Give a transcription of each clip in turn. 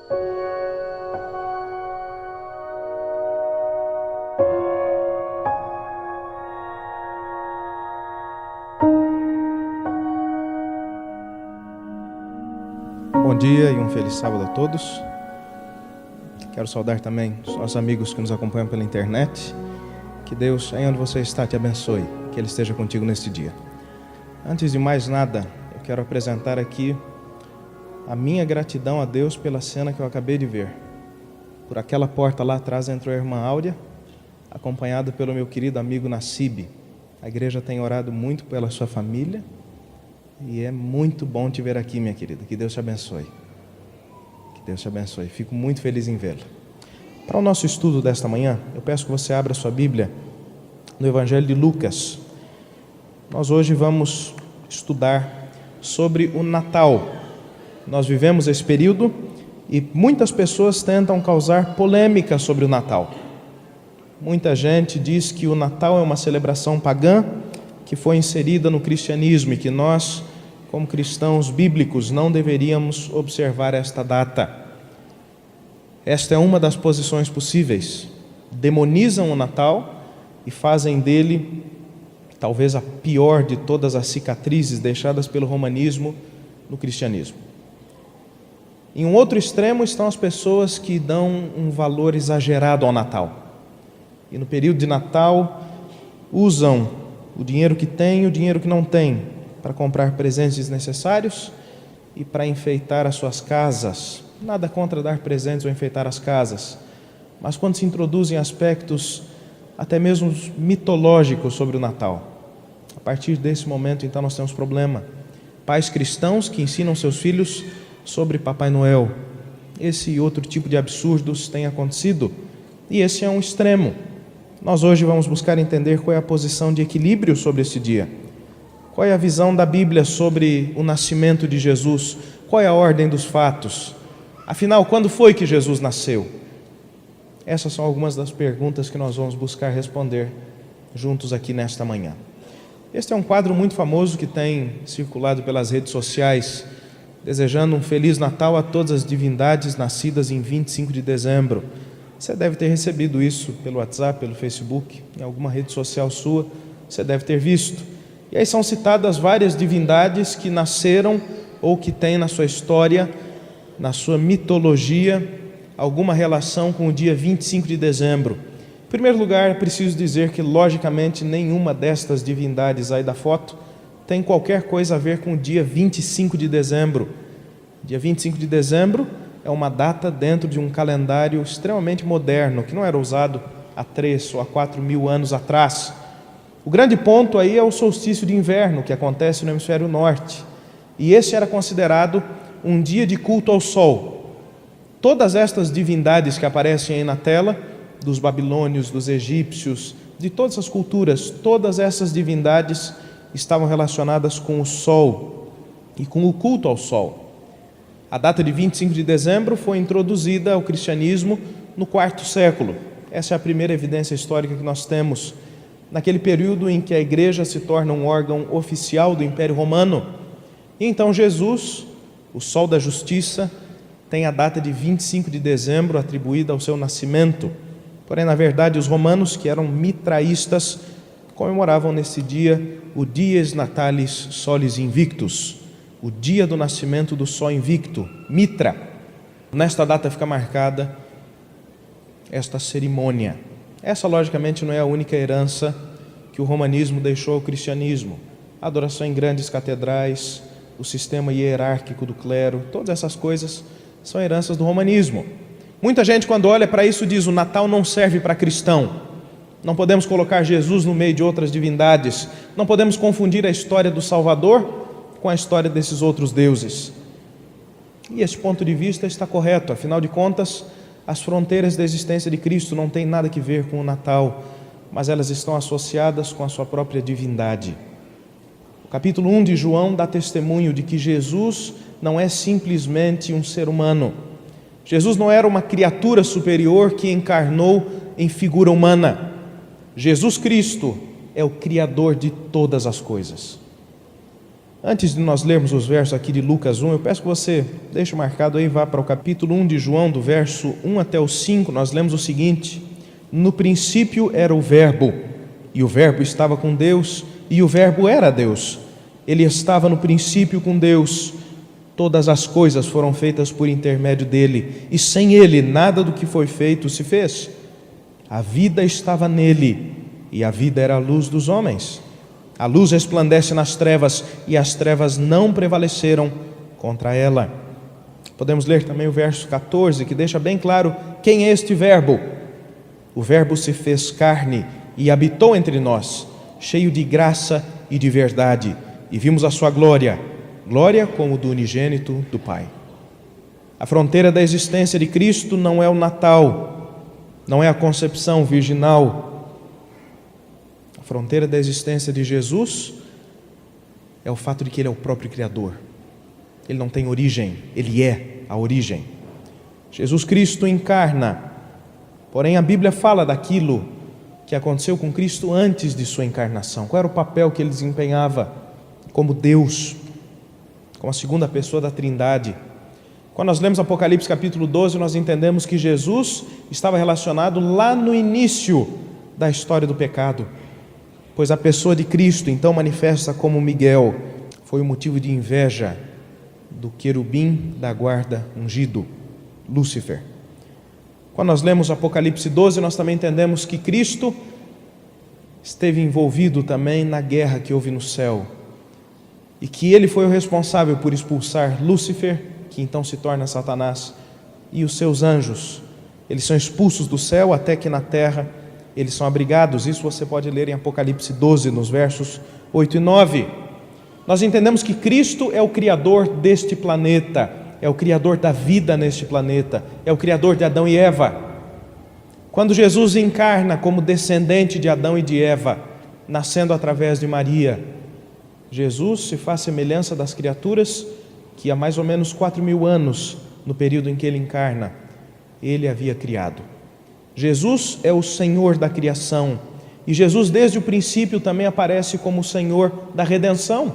Bom dia e um feliz sábado a todos. Quero saudar também os nossos amigos que nos acompanham pela internet. Que Deus, aí onde você está, te abençoe, que Ele esteja contigo neste dia. Antes de mais nada, eu quero apresentar aqui a minha gratidão a Deus pela cena que eu acabei de ver. Por aquela porta lá atrás entrou a irmã Áurea, acompanhada pelo meu querido amigo Nassib. A igreja tem orado muito pela sua família e é muito bom te ver aqui, minha querida. Que Deus te abençoe. Que Deus te abençoe. Fico muito feliz em vê-la. Para o nosso estudo desta manhã, eu peço que você abra sua Bíblia no Evangelho de Lucas. Nós hoje vamos estudar sobre o Natal. Nós vivemos esse período e muitas pessoas tentam causar polêmica sobre o Natal. Muita gente diz que o Natal é uma celebração pagã que foi inserida no cristianismo e que nós, como cristãos bíblicos, não deveríamos observar esta data. Esta é uma das posições possíveis. Demonizam o Natal e fazem dele talvez a pior de todas as cicatrizes deixadas pelo romanismo no cristianismo. Em um outro extremo estão as pessoas que dão um valor exagerado ao Natal. E no período de Natal usam o dinheiro que tem e o dinheiro que não tem para comprar presentes desnecessários e para enfeitar as suas casas. Nada contra dar presentes ou enfeitar as casas, mas quando se introduzem aspectos até mesmo mitológicos sobre o Natal, a partir desse momento então nós temos problema. Pais cristãos que ensinam seus filhos sobre Papai Noel. Esse e outro tipo de absurdos tem acontecido e esse é um extremo. Nós hoje vamos buscar entender qual é a posição de equilíbrio sobre este dia. Qual é a visão da Bíblia sobre o nascimento de Jesus? Qual é a ordem dos fatos? Afinal, quando foi que Jesus nasceu? Essas são algumas das perguntas que nós vamos buscar responder juntos aqui nesta manhã. Este é um quadro muito famoso que tem circulado pelas redes sociais, desejando um Feliz Natal a todas as divindades nascidas em 25 de dezembro. Você deve ter recebido isso pelo WhatsApp, pelo Facebook, em alguma rede social sua, você deve ter visto. E aí são citadas várias divindades que nasceram ou que têm na sua história, na sua mitologia, alguma relação com o dia 25 de dezembro. Em primeiro lugar, preciso dizer que, logicamente, nenhuma destas divindades aí da foto tem qualquer coisa a ver com o dia 25 de dezembro. Dia 25 de dezembro é uma data dentro de um calendário extremamente moderno, que não era usado há 3 ou há 4 mil anos atrás. O grande ponto aí é o solstício de inverno, que acontece no hemisfério norte. E esse era considerado um dia de culto ao sol. Todas estas divindades que aparecem aí na tela, dos babilônios, dos egípcios, de todas as culturas, todas essas divindades estavam relacionadas com o sol e com o culto ao sol. A data de 25 de dezembro foi introduzida ao cristianismo no IV século. Essa é a primeira evidência histórica que nós temos, naquele período em que a igreja se torna um órgão oficial do Império Romano. E então Jesus, o sol da justiça, tem a data de 25 de dezembro atribuída ao seu nascimento. Porém, na verdade, os romanos, que eram mitraístas, comemoravam nesse dia o Dies Natalis Solis Invictus, o dia do nascimento do Sol Invicto, Mitra. Nesta data fica marcada esta cerimônia. Essa, logicamente, não é a única herança que o romanismo deixou ao cristianismo. A adoração em grandes catedrais, o sistema hierárquico do clero, todas essas coisas são heranças do romanismo. Muita gente, quando olha para isso, diz: o Natal não serve para cristão. Não podemos colocar Jesus no meio de outras divindades. Não podemos confundir a história do Salvador com a história desses outros deuses. E esse ponto de vista está correto. Afinal de contas, as fronteiras da existência de Cristo não têm nada a ver com o Natal, mas elas estão associadas com a sua própria divindade. O capítulo 1 de João dá testemunho de que Jesus não é simplesmente um ser humano. Jesus não era uma criatura superior que encarnou em figura humana. Jesus Cristo é o Criador de todas as coisas. Antes de nós lermos os versos aqui de Lucas 1, eu peço que você deixe marcado aí, vá para o capítulo 1 de João, do verso 1 até o 5, nós lemos o seguinte: no princípio era o Verbo, e o Verbo estava com Deus, e o Verbo era Deus. Ele estava no princípio com Deus. Todas as coisas foram feitas por intermédio dele, e sem ele nada do que foi feito se fez. A vida estava nele, e a vida era a luz dos homens. A luz resplandece nas trevas, e as trevas não prevaleceram contra ela. Podemos ler também o verso 14, que deixa bem claro quem é este Verbo. O Verbo se fez carne e habitou entre nós, cheio de graça e de verdade, e vimos a sua glória, glória como do unigênito do Pai. A fronteira da existência de Cristo não é o Natal, não é a concepção virginal. A fronteira da existência de Jesus é o fato de que Ele é o próprio Criador. Ele não tem origem, Ele é a origem. Jesus Cristo encarna, porém a Bíblia fala daquilo que aconteceu com Cristo antes de sua encarnação. Qual era o papel que Ele desempenhava como Deus, como a segunda pessoa da Trindade? Quando nós lemos Apocalipse capítulo 12, nós entendemos que Jesus estava relacionado lá no início da história do pecado, pois a pessoa de Cristo, então manifesta como Miguel, foi o motivo de inveja do querubim da guarda ungido, Lúcifer. Quando nós lemos Apocalipse 12, nós também entendemos que Cristo esteve envolvido também na guerra que houve no céu, e que Ele foi o responsável por expulsar Lúcifer, que então se torna Satanás, e os seus anjos. Eles são expulsos do céu até que na terra eles são abrigados. Isso você pode ler em Apocalipse 12, nos versos 8 e 9. Nós entendemos que Cristo é o Criador deste planeta, é o Criador da vida neste planeta, é o Criador de Adão e Eva. Quando Jesus encarna como descendente de Adão e de Eva, nascendo através de Maria, Jesus se faz semelhança das criaturas que há mais ou menos 4.000 anos, no período em que Ele encarna, Ele havia criado. Jesus é o Senhor da criação, e Jesus desde o princípio também aparece como o Senhor da redenção.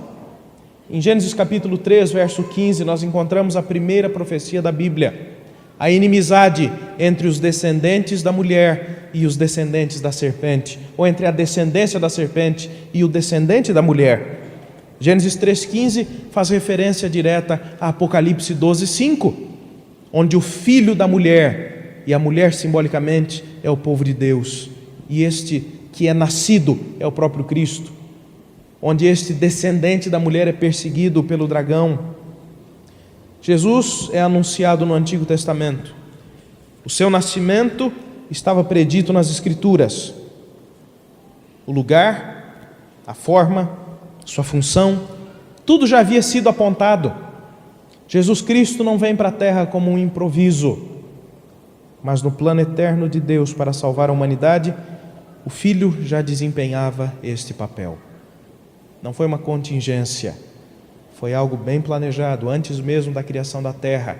Em Gênesis capítulo 3, verso 15, nós encontramos a primeira profecia da Bíblia, a inimizade entre os descendentes da mulher e os descendentes da serpente, ou entre a descendência da serpente e o descendente da mulher. Gênesis 3,15 faz referência direta a Apocalipse 12,5, onde o filho da mulher, e a mulher simbolicamente é o povo de Deus, e este que é nascido é o próprio Cristo, onde este descendente da mulher é perseguido pelo dragão. Jesus é anunciado no Antigo Testamento. O seu nascimento estava predito nas Escrituras. O lugar, a forma, sua função, tudo já havia sido apontado. Jesus Cristo não vem para a terra como um improviso, mas no plano eterno de Deus para salvar a humanidade, o Filho já desempenhava este papel. Não foi uma contingência, foi algo bem planejado, antes mesmo da criação da terra.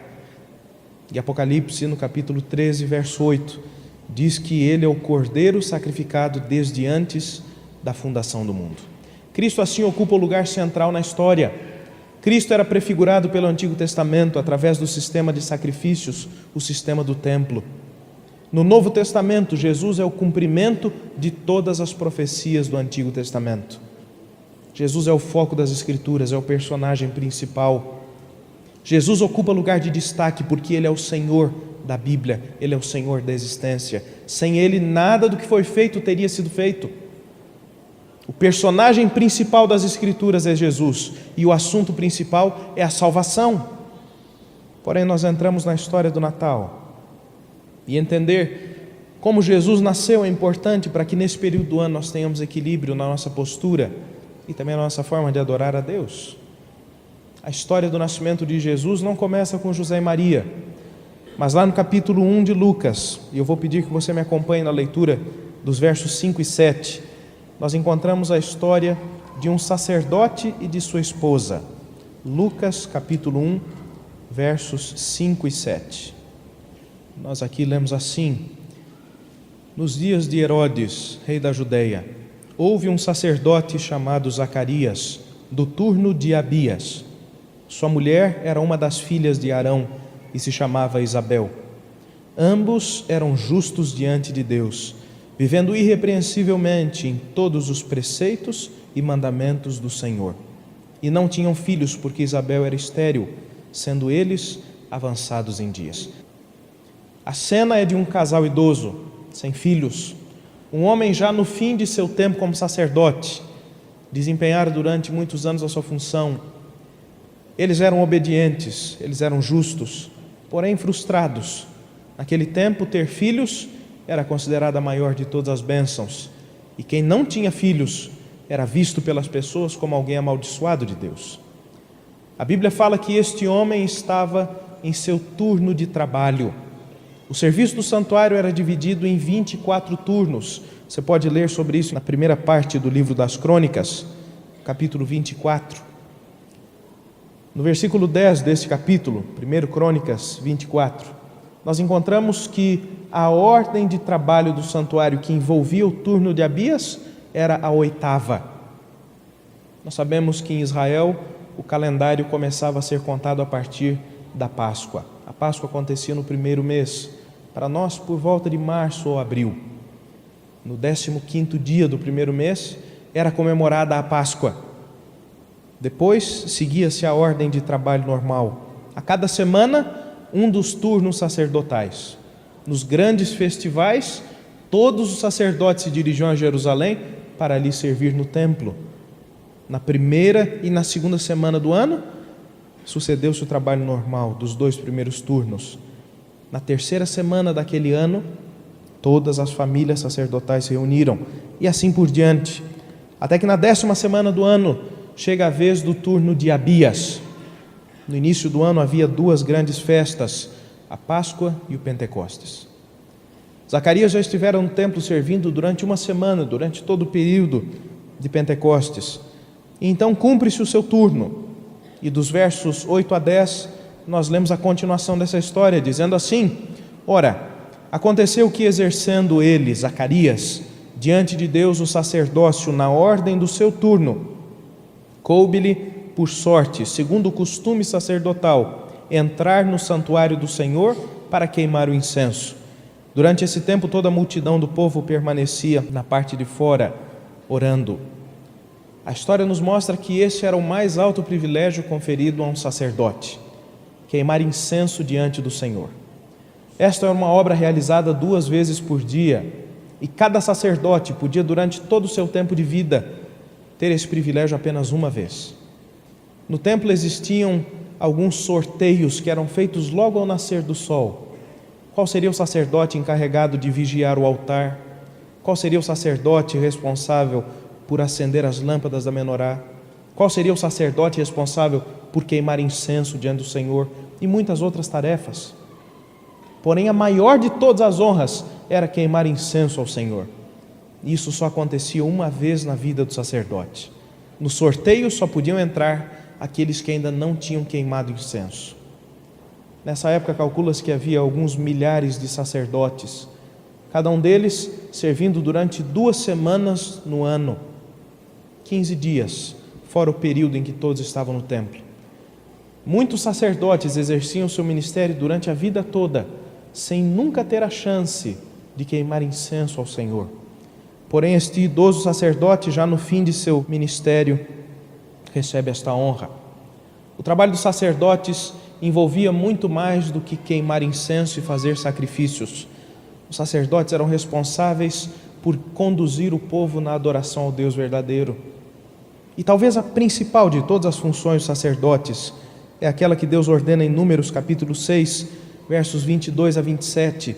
E Apocalipse, no capítulo 13, verso 8, diz que Ele é o Cordeiro sacrificado desde antes da fundação do mundo. Cristo assim ocupa o lugar central na história. Cristo era prefigurado pelo Antigo Testamento através do sistema de sacrifícios, o sistema do templo. No Novo Testamento, Jesus é o cumprimento de todas as profecias do Antigo Testamento. Jesus é o foco das Escrituras, é o personagem principal. Jesus ocupa lugar de destaque porque Ele é o Senhor da Bíblia, Ele é o Senhor da existência. Sem Ele, nada do que foi feito teria sido feito. O personagem principal das Escrituras é Jesus, e o assunto principal é a salvação. Porém, nós entramos na história do Natal, e entender como Jesus nasceu é importante para que nesse período do ano nós tenhamos equilíbrio na nossa postura e também na nossa forma de adorar a Deus. A história do nascimento de Jesus não começa com José e Maria, mas lá no capítulo 1 de Lucas, e eu vou pedir que você me acompanhe na leitura dos versos 5 e 7, nós encontramos a história de um sacerdote e de sua esposa. Lucas capítulo 1, versos 5 e 7. Nós aqui lemos assim: nos dias de Herodes, rei da Judeia, houve um sacerdote chamado Zacarias, do turno de Abias. Sua mulher era uma das filhas de Arão e se chamava Isabel. Ambos eram justos diante de Deus, vivendo irrepreensivelmente em todos os preceitos e mandamentos do Senhor. E não tinham filhos, porque Isabel era estéril, sendo eles avançados em dias. A cena é de um casal idoso, sem filhos, um homem já no fim de seu tempo como sacerdote, desempenharam durante muitos anos a sua função. Eles eram obedientes, eles eram justos, porém frustrados. Naquele tempo, ter filhos era considerada a maior de todas as bênçãos, e quem não tinha filhos era visto pelas pessoas como alguém amaldiçoado de Deus. A Bíblia fala que este homem estava em seu turno de trabalho. O serviço do santuário era dividido em 24 turnos. Você pode ler sobre isso na primeira parte do livro das Crônicas, capítulo 24. No versículo 10 desse capítulo, 1 Crônicas 24, nós encontramos que a ordem de trabalho do santuário que envolvia o turno de Abias era a 8ª. Nós sabemos que em Israel o calendário começava a ser contado a partir da Páscoa. A Páscoa acontecia no primeiro mês, para nós por volta de março ou abril. No 15º dia do primeiro mês era comemorada a Páscoa. Depois seguia-se a ordem de trabalho normal. A cada semana, um dos turnos sacerdotais. Nos grandes festivais, todos os sacerdotes se dirigiam a Jerusalém para ali servir no templo. Na primeira e na segunda semana do ano, sucedeu-se o trabalho normal dos 2 primeiros turnos. Na terceira semana daquele ano, todas as famílias sacerdotais se reuniram, e assim por diante, até que na 10ª semana do ano, chega a vez do turno de Abias. No início do ano havia 2 grandes festas, a Páscoa e o Pentecostes. Zacarias já estivera no templo servindo durante uma semana, durante todo o período de Pentecostes. E então cumpre-se o seu turno. E dos versos 8 a 10, nós lemos a continuação dessa história, dizendo assim: Ora, aconteceu que exercendo ele, Zacarias, diante de Deus o sacerdócio na ordem do seu turno, coube-lhe por sorte, segundo o costume sacerdotal, entrar no santuário do Senhor para queimar o incenso. Durante esse tempo toda a multidão do povo permanecia na parte de fora, orando. A história nos mostra que esse era o mais alto privilégio conferido a um sacerdote: queimar incenso diante do Senhor. Esta era uma obra realizada 2 vezes por dia, e cada sacerdote podia, durante todo o seu tempo de vida, ter esse privilégio apenas uma vez. No templo existiam alguns sorteios que eram feitos logo ao nascer do sol. Qual seria o sacerdote encarregado de vigiar o altar? Qual seria o sacerdote responsável por acender as lâmpadas da menorá? Qual seria o sacerdote responsável por queimar incenso diante do Senhor? E muitas outras tarefas. Porém, a maior de todas as honras era queimar incenso ao Senhor. Isso só acontecia uma vez na vida do sacerdote. No sorteio só podiam entrar aqueles que ainda não tinham queimado incenso. Nessa época calcula-se que havia alguns milhares de sacerdotes, cada um deles servindo durante 2 semanas no ano, 15 dias, fora o período em que todos estavam no templo. Muitos sacerdotes exerciam seu ministério durante a vida toda, sem nunca ter a chance de queimar incenso ao Senhor. Porém, este idoso sacerdote, já no fim de seu ministério, recebe esta honra. O trabalho dos sacerdotes envolvia muito mais do que queimar incenso e fazer sacrifícios. Os sacerdotes eram responsáveis por conduzir o povo na adoração ao Deus verdadeiro. E talvez a principal de todas as funções dos sacerdotes é aquela que Deus ordena em Números capítulo 6, versos 22 a 27.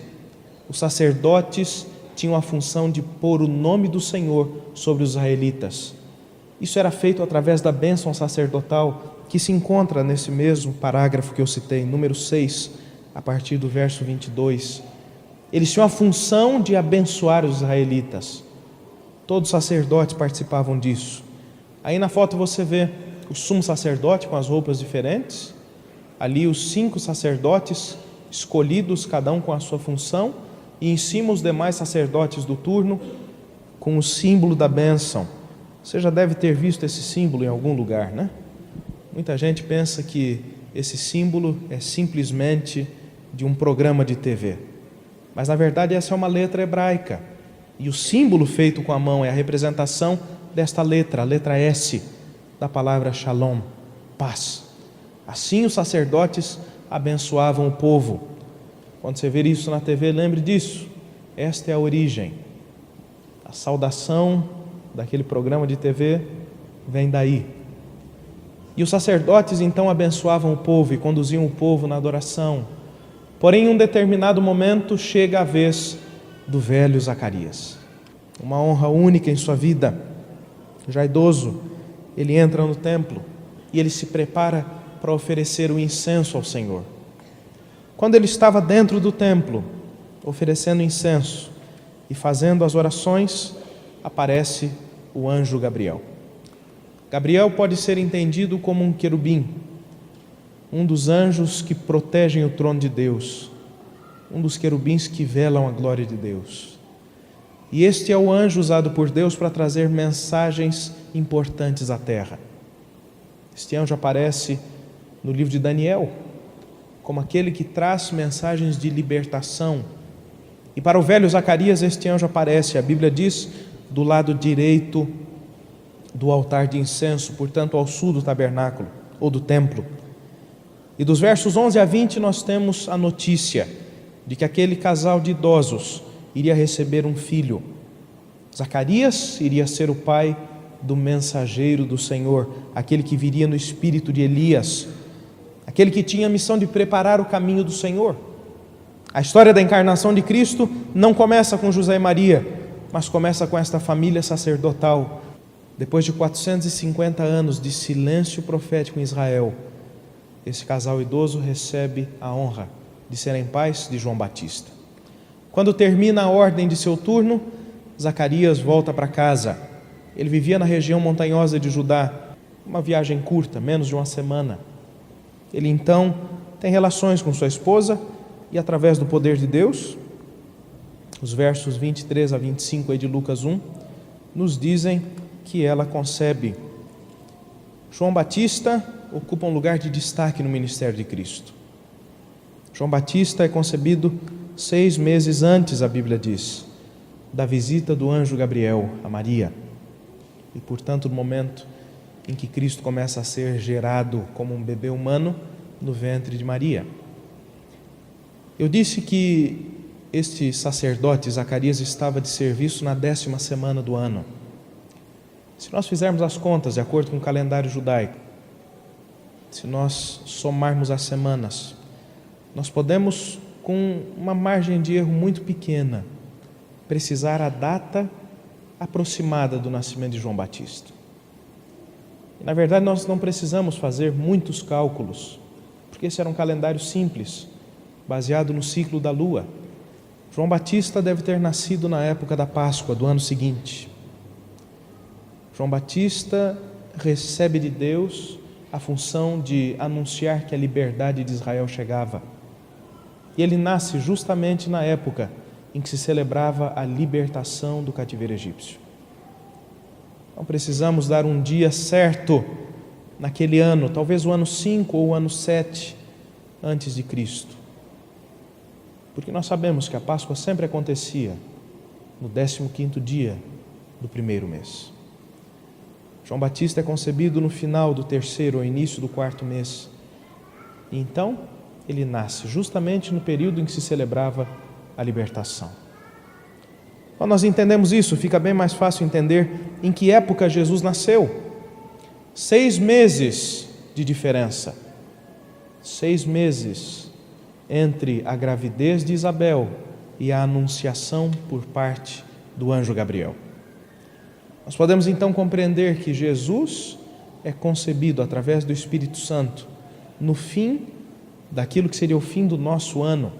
Os sacerdotes tinham a função de pôr o nome do Senhor sobre os israelitas. Isso era feito através da bênção sacerdotal que se encontra nesse mesmo parágrafo que eu citei, número 6, a partir do verso 22. Eles tinham a função de abençoar os israelitas. Todos os sacerdotes participavam disso. Aí na foto você vê o sumo sacerdote com as roupas diferentes, ali os 5 sacerdotes escolhidos, cada um com a sua função, e em cima os demais sacerdotes do turno com o símbolo da bênção. Você já deve ter visto esse símbolo em algum lugar, né? Muita gente pensa que esse símbolo é simplesmente de um programa de TV. Mas, na verdade, essa é uma letra hebraica. E o símbolo feito com a mão é a representação desta letra, a letra S, da palavra Shalom, paz. Assim os sacerdotes abençoavam o povo. Quando você ver isso na TV, lembre disso. Esta é a origem. A saudação daquele programa de TV vem daí. E os sacerdotes então abençoavam o povo e conduziam o povo na adoração. Porém, em um determinado momento, chega a vez do velho Zacarias. Uma honra única em sua vida. Já idoso, ele entra no templo e ele se prepara para oferecer o incenso ao Senhor. Quando ele estava dentro do templo, oferecendo incenso e fazendo as orações, aparece o anjo Gabriel. Gabriel pode ser entendido como um querubim, um dos anjos que protegem o trono de Deus, um dos querubins que velam a glória de Deus. E este é o anjo usado por Deus para trazer mensagens importantes à terra. Este anjo aparece no livro de Daniel como aquele que traz mensagens de libertação. E para o velho Zacarias este anjo aparece, a Bíblia diz, do lado direito do altar de incenso, portanto ao sul do tabernáculo ou do templo. E dos versos 11 a 20 nós temos a notícia de que aquele casal de idosos iria receber um filho. Zacarias iria ser o pai do mensageiro do Senhor, aquele que viria no espírito de Elias, aquele que tinha a missão de preparar o caminho do Senhor. A história da encarnação de Cristo não começa com José e Maria, mas começa com esta família sacerdotal. Depois de 450 anos de silêncio profético em Israel, esse casal idoso recebe a honra de serem pais de João Batista. Quando termina a ordem de seu turno, Zacarias volta para casa. Ele vivia na região montanhosa de Judá, uma viagem curta, menos de uma semana. Ele então tem relações com sua esposa e, através do poder de Deus, os versos 23 a 25 aí de Lucas 1, nos dizem que ela concebe. João Batista ocupa um lugar de destaque no ministério de Cristo. João Batista é concebido 6 meses antes, a Bíblia diz, da visita do anjo Gabriel a Maria. E, portanto, no momento em que Cristo começa a ser gerado como um bebê humano no ventre de Maria. Eu disse que este sacerdote, Zacarias, estava de serviço na 10ª semana do ano. Se nós fizermos as contas de acordo com o calendário judaico, se nós somarmos as semanas, nós podemos, com uma margem de erro muito pequena, precisar a data aproximada do nascimento de João Batista. E, na verdade, nós não precisamos fazer muitos cálculos, porque esse era um calendário simples, baseado no ciclo da lua. João Batista deve ter nascido na época da Páscoa do ano seguinte. João Batista recebe de Deus a função de anunciar que a liberdade de Israel chegava. E ele nasce justamente na época em que se celebrava a libertação do cativeiro egípcio. Não precisamos dar um dia certo naquele ano, talvez o ano 5 ou o ano 7 antes de Cristo. Porque nós sabemos que a Páscoa sempre acontecia no 15º dia do primeiro mês. João Batista é concebido no final do 3º ou início do 4º mês. E então ele nasce justamente no período em que se celebrava a libertação. Quando nós entendemos isso, fica bem mais fácil entender em que época Jesus nasceu. 6 meses de diferença. 6 meses entre a gravidez de Isabel e a anunciação por parte do anjo Gabriel. Nós podemos então compreender que Jesus é concebido através do Espírito Santo no fim daquilo que seria o fim do nosso ano.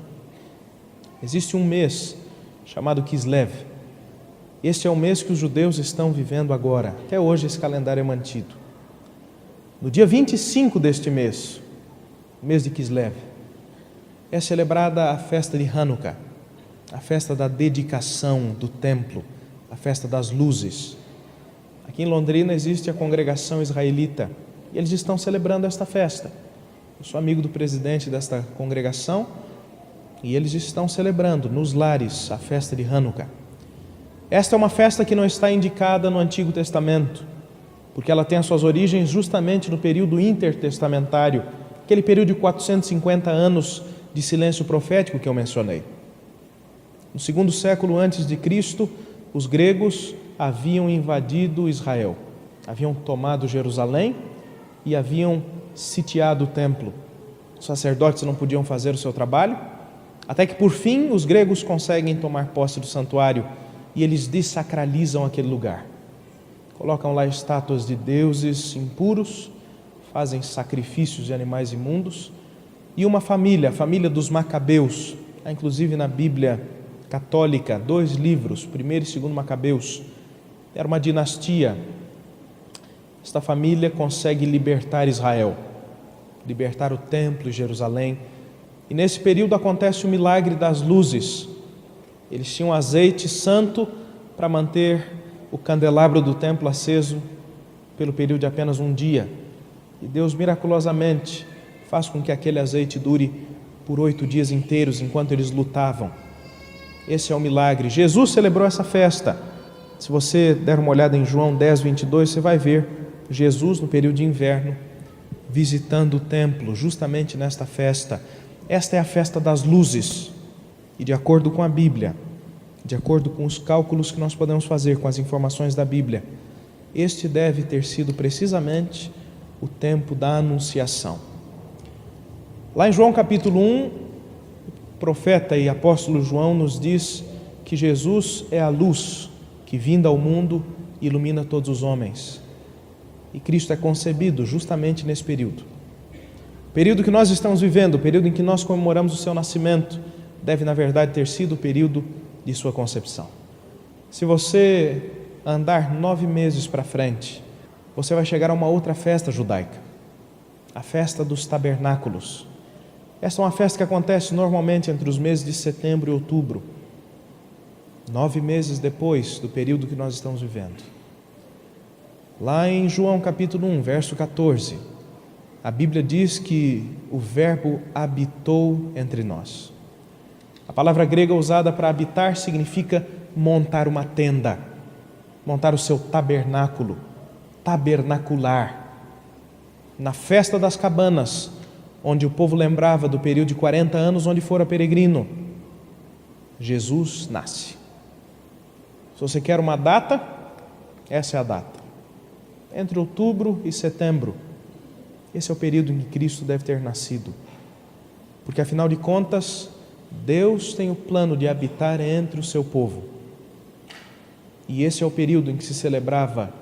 Existe um mês chamado Kislev. Este é o mês que os judeus estão vivendo agora. Até hoje esse calendário é mantido. No dia 25 deste mês, mês de Kislev, é celebrada a festa de Hanukkah, a festa da dedicação do templo, a festa das luzes. Aqui em Londrina existe a congregação israelita e eles estão celebrando esta festa. Eu sou amigo do presidente desta congregação e eles estão celebrando nos lares a festa de Hanukkah. Esta é uma festa que não está indicada no Antigo Testamento, porque ela tem as suas origens justamente no período intertestamentário, aquele período de 450 anos de silêncio profético que eu mencionei. No segundo século antes de Cristo, os gregos haviam invadido Israel, haviam tomado Jerusalém e haviam sitiado o templo. Os sacerdotes não podiam fazer o seu trabalho, até que por fim os gregos conseguem tomar posse do santuário e eles desacralizam aquele lugar. Colocam lá estátuas de deuses impuros, fazem sacrifícios de animais imundos, e uma família, a família dos Macabeus, há inclusive na Bíblia católica 2 livros, 1º e 2º Macabeus, era uma dinastia. Esta família consegue libertar Israel, libertar o templo e Jerusalém, e nesse período acontece o milagre das luzes. Eles tinham azeite santo para manter o candelabro do templo aceso pelo período de apenas um dia. E Deus miraculosamente faz com que aquele azeite dure por 8 dias inteiros enquanto eles lutavam. Esse é o milagre. Jesus celebrou essa festa. Se você der uma olhada em João 10, 22, você vai ver Jesus no período de inverno visitando o templo justamente nesta festa. Esta é a festa das luzes. E de acordo com a Bíblia, de acordo com os cálculos que nós podemos fazer com as informações da Bíblia, este deve ter sido precisamente o tempo da anunciação. Lá em João capítulo 1, o profeta e apóstolo João nos diz que Jesus é a luz que, vinda ao mundo, ilumina todos os homens. E Cristo é concebido justamente nesse período. O período que nós estamos vivendo, o período em que nós comemoramos o seu nascimento, deve, na verdade, ter sido o período de sua concepção. Se você andar 9 meses para frente, você vai chegar a uma outra festa judaica, a festa dos tabernáculos. Essa é uma festa que acontece normalmente entre os meses de setembro e outubro, 9 meses depois do período que nós estamos vivendo. Lá em João capítulo 1, verso 14, a Bíblia diz que o Verbo habitou entre nós. A palavra grega usada para habitar significa montar uma tenda, montar o seu tabernáculo, tabernacular. Na festa das cabanas, onde o povo lembrava do período de 40 anos onde fora peregrino, Jesus nasce. Se você quer uma data, essa é a data. Entre outubro e setembro, esse é o período em que Cristo deve ter nascido. Porque afinal de contas, Deus tem o plano de habitar entre o seu povo. E esse é o período em que se celebrava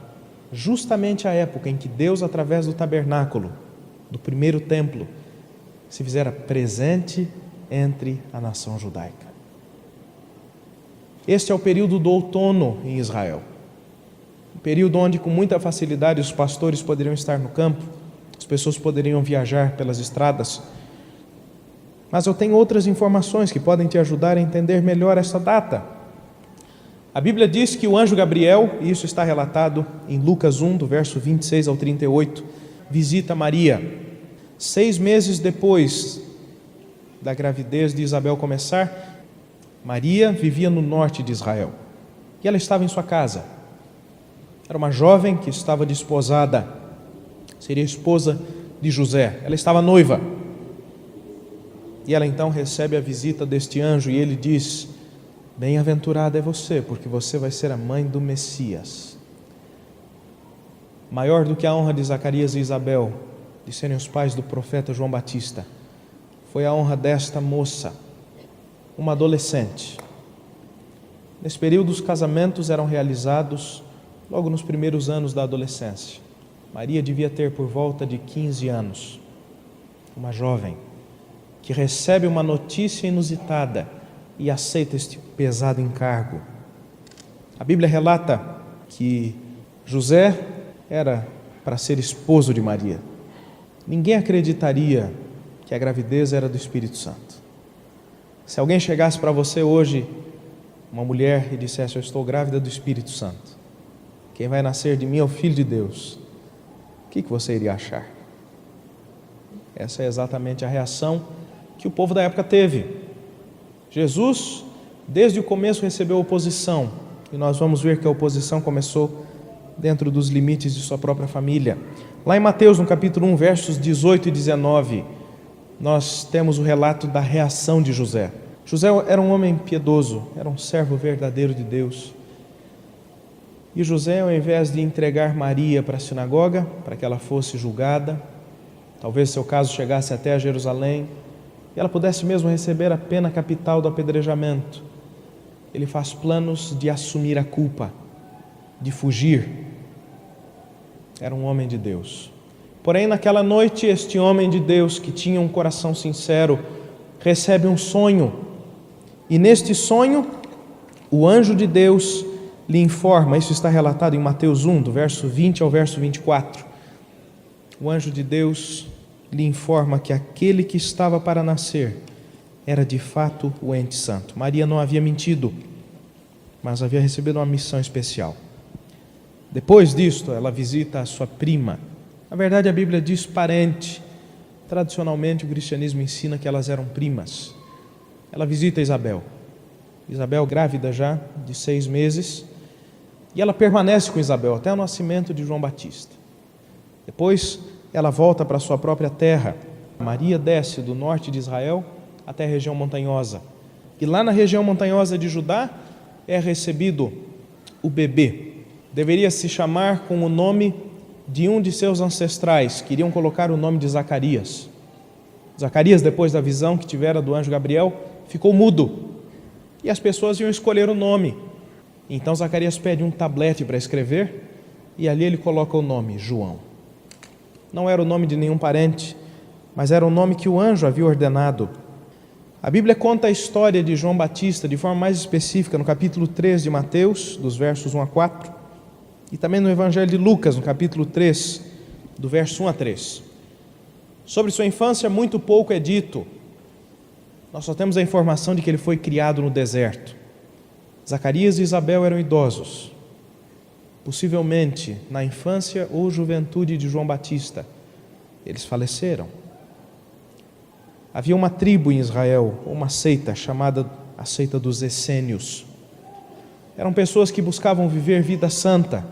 justamente a época em que Deus, através do tabernáculo, do primeiro templo, se fizera presente entre a nação judaica. Este é o período do outono em Israel. Um período onde com muita facilidade os pastores poderiam estar no campo, as pessoas poderiam viajar pelas estradas. Mas eu tenho outras informações que podem te ajudar a entender melhor essa data. A Bíblia diz que o anjo Gabriel, e isso está relatado em Lucas 1, do verso 26 ao 38, visita Maria. 6 meses depois da gravidez de Isabel começar, Maria vivia no norte de Israel. E ela estava em sua casa. Era uma jovem que estava desposada, seria esposa de José. Ela estava noiva. E ela então recebe a visita deste anjo e ele diz: bem-aventurada é você, porque você vai ser a mãe do Messias. Maior do que a honra de Zacarias e Isabel de serem os pais do profeta João Batista, foi a honra desta moça, uma adolescente. Nesse período os casamentos eram realizados logo nos primeiros anos da adolescência. Maria devia ter por volta de 15 anos, uma jovem que recebe uma notícia inusitada e aceita este pesado encargo. A Bíblia relata que José era para ser esposo de Maria. Ninguém acreditaria que a gravidez era do Espírito Santo. Se alguém chegasse para você hoje, uma mulher, e dissesse: eu estou grávida do Espírito Santo, quem vai nascer de mim é o Filho de Deus, o que você iria achar? Essa é exatamente a reação que o povo da época teve. Jesus, desde o começo, recebeu oposição, e nós vamos ver que a oposição começou dentro dos limites de sua própria família. Lá em Mateus, no capítulo 1, versos 18 e 19, nós temos o relato da reação de José. José era um homem piedoso, era um servo verdadeiro de Deus. E José, ao invés de entregar Maria para a sinagoga, para que ela fosse julgada, talvez seu caso chegasse até a Jerusalém, e ela pudesse mesmo receber a pena capital do apedrejamento, ele faz planos de assumir a culpa, de fugir. Era um homem de Deus. Porém, naquela noite, este homem de Deus, que tinha um coração sincero, recebe um sonho. E neste sonho, o anjo de Deus lhe informa, isso está relatado em Mateus 1, do verso 20 ao verso 24. O anjo de Deus lhe informa que aquele que estava para nascer era de fato o ente santo. Maria não havia mentido, mas havia recebido uma missão especial. Depois disto, ela visita a sua prima. Na verdade, a Bíblia diz parente. Tradicionalmente, o cristianismo ensina que elas eram primas. Ela visita Isabel. Isabel grávida já, de 6 meses, e ela permanece com Isabel até o nascimento de João Batista. Depois, ela volta para a sua própria terra. Maria desce do norte de Israel até a região montanhosa. E lá na região montanhosa de Judá é recebido o bebê. Deveria se chamar com o nome de um de seus ancestrais. Queriam colocar o nome de Zacarias. Zacarias, depois da visão que tivera do anjo Gabriel, ficou mudo. E as pessoas iam escolher o nome. Então Zacarias pede um tablete para escrever, e ali ele coloca o nome, João. Não era o nome de nenhum parente, mas era o nome que o anjo havia ordenado. A Bíblia conta a história de João Batista de forma mais específica no capítulo 3 de Mateus, dos versos 1 a 4, e também no Evangelho de Lucas, no capítulo 3, do verso 1 a 3. Sobre sua infância, muito pouco é dito. Nós só temos a informação de que ele foi criado no deserto. Zacarias e Isabel eram idosos. Possivelmente, na infância ou juventude de João Batista, eles faleceram. Havia uma tribo em Israel, uma seita chamada a seita dos essênios. Eram pessoas que buscavam viver vida santa.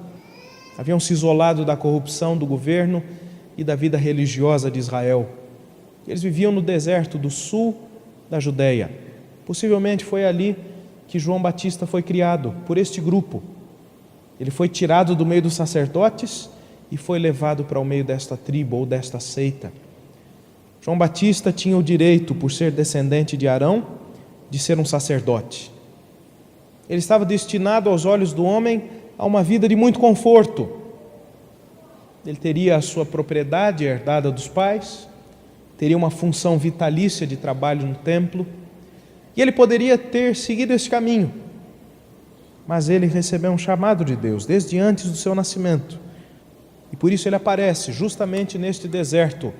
Haviam se isolado da corrupção do governo e da vida religiosa de Israel. Eles viviam no deserto do sul da Judeia. Possivelmente foi ali que João Batista foi criado, por este grupo. Ele foi tirado do meio dos sacerdotes e foi levado para o meio desta tribo ou desta seita. João Batista tinha o direito, por ser descendente de Arão, de ser um sacerdote. Ele estava destinado aos olhos do homem a uma vida de muito conforto. Ele teria a sua propriedade herdada dos pais, teria uma função vitalícia de trabalho no templo, e ele poderia ter seguido esse caminho. Mas ele recebeu um chamado de Deus desde antes do seu nascimento. E por isso ele aparece justamente neste deserto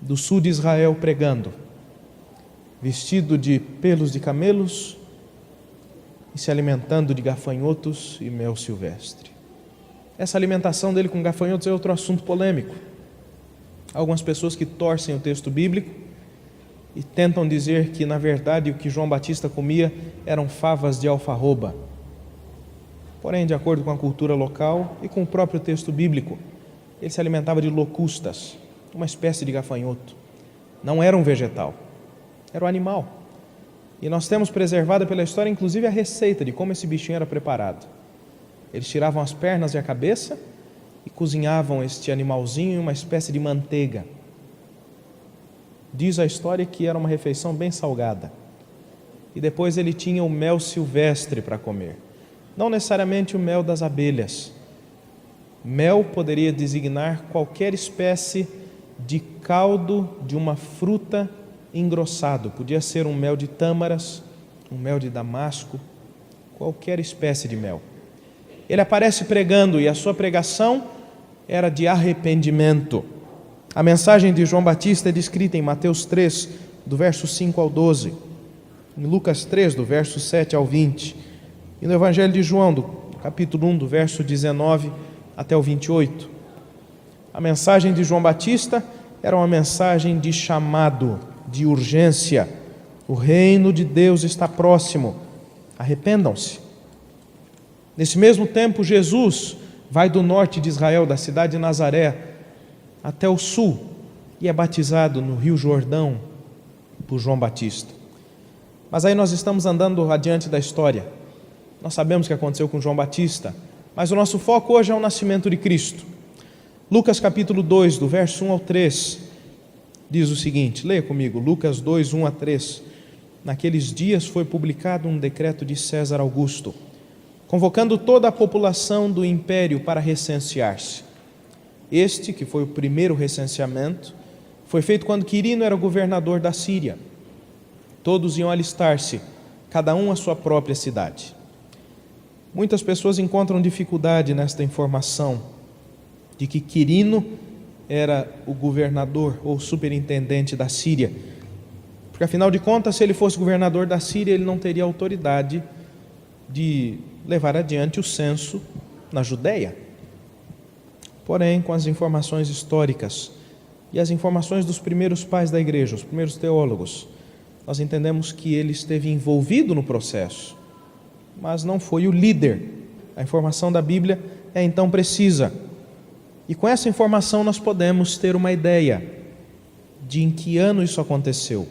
do sul de Israel pregando, vestido de pelos de camelos e se alimentando de gafanhotos e mel silvestre. Essa alimentação dele com gafanhotos é outro assunto polêmico. Há algumas pessoas que torcem o texto bíblico e tentam dizer que, na verdade, o que João Batista comia eram favas de alfarroba. Porém, de acordo com a cultura local e com o próprio texto bíblico, ele se alimentava de locustas, uma espécie de gafanhoto. Não era um vegetal, era um animal. E nós temos preservada pela história, inclusive, a receita de como esse bichinho era preparado. Eles tiravam as pernas e a cabeça e cozinhavam este animalzinho em uma espécie de manteiga. Diz a história que era uma refeição bem salgada. E depois ele tinha o mel silvestre para comer. Não necessariamente o mel das abelhas. Mel poderia designar qualquer espécie de caldo de uma fruta engrossado. Podia ser um mel de tâmaras, um mel de damasco, qualquer espécie de mel. Ele aparece pregando e a sua pregação era de arrependimento. A mensagem de João Batista é descrita em Mateus 3, do verso 5 ao 12, em Lucas 3, do verso 7 ao 20, e no Evangelho de João, do capítulo 1, do verso 19 até o 28. A mensagem de João Batista era uma mensagem de chamado, de urgência. O reino de Deus está próximo, arrependam-se. Nesse mesmo tempo, Jesus vai do norte de Israel, da cidade de Nazaré, até o sul, e é batizado no Rio Jordão por João Batista. Mas aí nós estamos andando adiante da história. Nós sabemos o que aconteceu com João Batista, mas o nosso foco hoje é o nascimento de Cristo. Lucas capítulo 2, do verso 1 ao 3, diz o seguinte, leia comigo, Lucas 2, 1 a 3. Naqueles dias foi publicado um decreto de César Augusto, convocando toda a população do império para recensear-se. Este, que foi o primeiro recenseamento, foi feito quando Quirino era governador da Síria. Todos iam alistar-se, cada um à sua própria cidade. Muitas pessoas encontram dificuldade nesta informação de que Quirino era o governador ou superintendente da Síria, porque afinal de contas, se ele fosse governador da Síria, ele não teria autoridade de levar adiante o censo na Judéia. Porém, com as informações históricas e as informações dos primeiros pais da igreja, os primeiros teólogos, nós entendemos que ele esteve envolvido no processo, mas não foi o líder. A informação da Bíblia é então precisa. E com essa informação nós podemos ter uma ideia de em que ano isso aconteceu.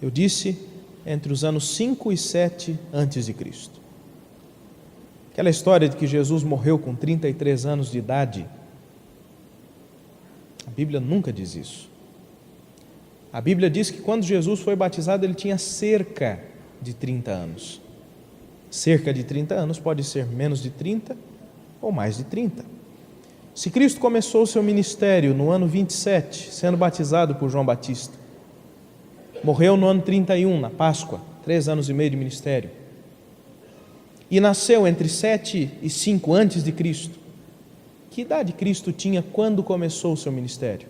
Eu disse entre os anos 5 e 7 antes de Cristo. Aquela história de que Jesus morreu com 33 anos de idade, a Bíblia nunca diz isso. A Bíblia diz que quando Jesus foi batizado, ele tinha cerca de 30 anos. Cerca de 30 anos pode ser menos de 30 ou mais de 30. Se Cristo começou o seu ministério no ano 27, sendo batizado por João Batista, morreu no ano 31, na Páscoa, 3 anos e meio de ministério, e nasceu entre 7 e 5 antes de Cristo, que idade Cristo tinha quando começou o seu ministério?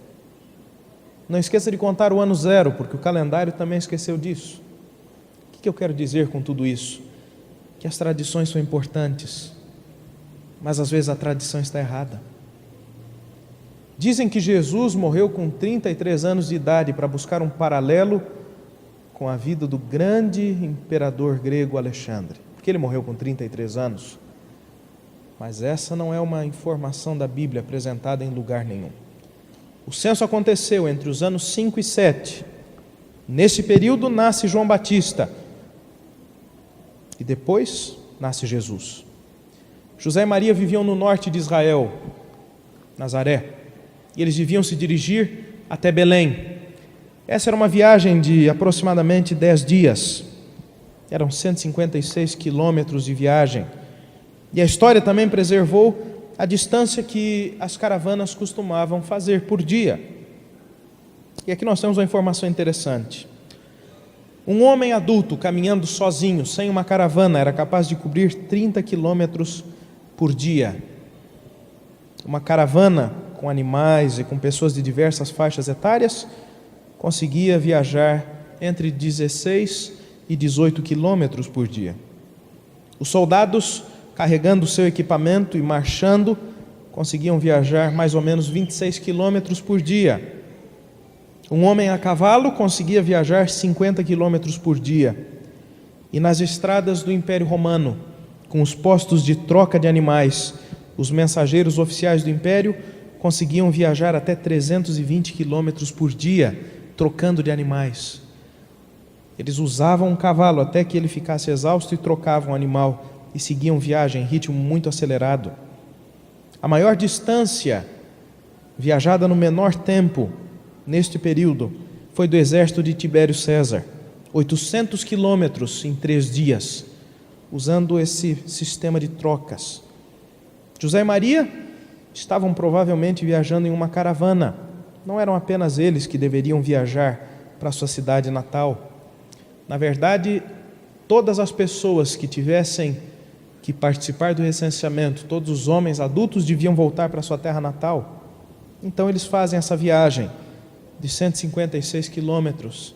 Não esqueça de contar o ano zero, porque o calendário também esqueceu disso. O que eu quero dizer com tudo isso? Que as tradições são importantes, mas às vezes a tradição está errada. Dizem que Jesus morreu com 33 anos de idade para buscar um paralelo com a vida do grande imperador grego Alexandre, porque ele morreu com 33 anos. Mas essa não é uma informação da Bíblia apresentada em lugar nenhum. O censo aconteceu entre os anos 5 e 7. Nesse período nasce João Batista e depois nasce Jesus. José e Maria viviam no norte de Israel, Nazaré, e eles deviam se dirigir até Belém. Essa era uma viagem de aproximadamente 10 dias, eram 156 quilômetros de viagem, e a história também preservou a distância que as caravanas costumavam fazer por dia. E aqui nós temos uma informação interessante. Um homem adulto caminhando sozinho, sem uma caravana, era capaz de cobrir 30 quilômetros por dia. Uma caravana com animais e com pessoas de diversas faixas etárias conseguia viajar entre 16 e 18 quilômetros por dia. Os soldados, carregando o seu equipamento e marchando, conseguiam viajar mais ou menos 26 quilômetros por dia. Um homem a cavalo conseguia viajar 50 quilômetros por dia. E nas estradas do Império Romano, com os postos de troca de animais, os mensageiros oficiais do Império conseguiam viajar até 320 quilômetros por dia, trocando de animais. Eles usavam um cavalo até que ele ficasse exausto e trocavam o animal e seguiam viagem em ritmo muito acelerado. A maior distância viajada no menor tempo neste período foi do exército de Tibério César, 800 quilômetros em 3 dias, usando esse sistema de trocas. José e Maria estavam provavelmente viajando em uma caravana. Não eram apenas eles que deveriam viajar para sua cidade natal. Na verdade, todas as pessoas que tivessem que participar do recenseamento, todos os homens adultos deviam voltar para sua terra natal. Então eles fazem essa viagem de 156 quilômetros